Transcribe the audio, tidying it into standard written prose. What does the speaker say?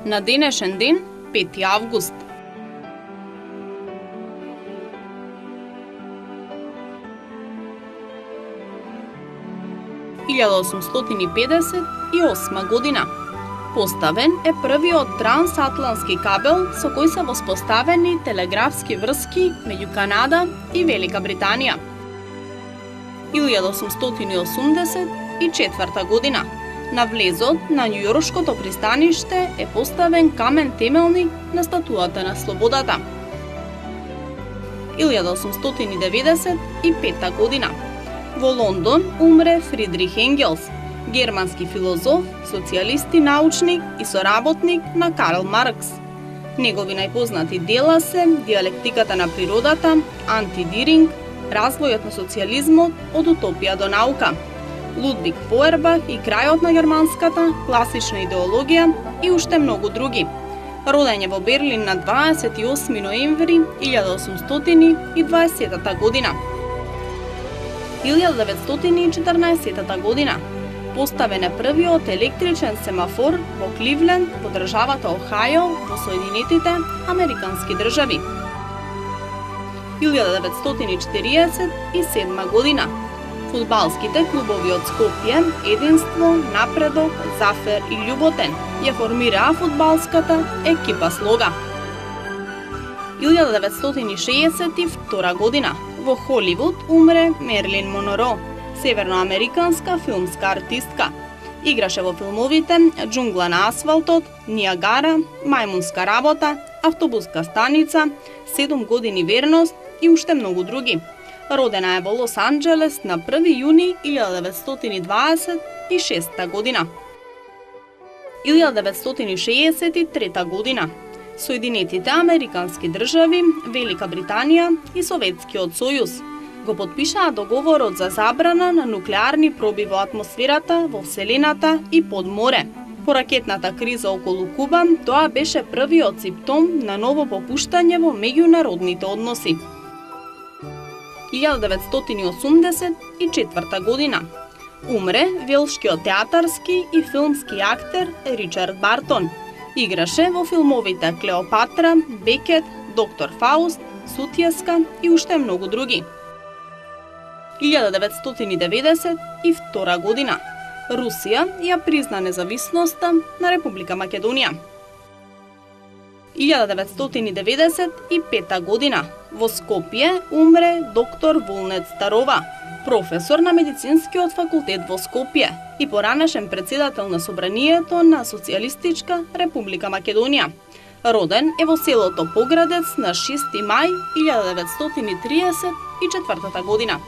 На денешен ден, 5 август. – 1858 година. Поставен е првиот трансатлантски кабел со кој се воспоставени телеграфски врски меѓу Канада и Велика Британија. 1884 година. На влезот на Њујоршкото пристаниште е поставен камен темелник на статуата на слободата. 1895 година. Во Лондон умре Фридрих Енгелс, германски филозоф, социјалист и научник и соработник на Карл Маркс. Негови најпознати дела се Диалектиката на природата, Антидиринг, Развојот на социјализмот од утопија до наука, Лудвиг Фойербах и крајот на германската класична идеологија и уште многу други. Роден е во Берлин на 28 ноември 1820 година. 1914 година. Поставен е првиот електричен семафор во Кливленд, во државата Охајо, во Соединетите Американски држави. 1947 година. Фудбалските клубови од Скопје, Единство, Напредок, Зафер и Љуботен ја формираа фудбалската екипа Слога. 1962 година. Во Холивуд умре Мерлин Моноро, северноамериканска филмска артистка. Играше во филмовите Џунгла на асфалтот, Ниагара, Мајмунска работа, Автобуска станица, 7 години верност и уште многу други. Родена е во Лос Анџелес на 1 јуни 1926 година. 1963 година. Соединетите Американски држави, Велика Британија и Советскиот сојуз го подпишаа договорот за забрана на нуклеарни проби во атмосферата, во Вселената и под море. По ракетната криза околу Куба, тоа беше првиот симптом на ново попуштање во меѓународните односи. 1984 година. Умре велшкиот театарски и филмски актер Ричард Бартон. Играше во филмовите Клеопатра, Бекет, Доктор Фауст, Сутјеска и уште многу други. 1992 година. Русија ја призна независноста на Република Македонија. 1995 година. Во Скопје умре доктор Волнет Старова, професор на медицинскиот факултет во Скопје и поранешен председател на Собранието на Социјалистичка Република Македонија. Роден е во селото Поградец на 6 мај 1934 година.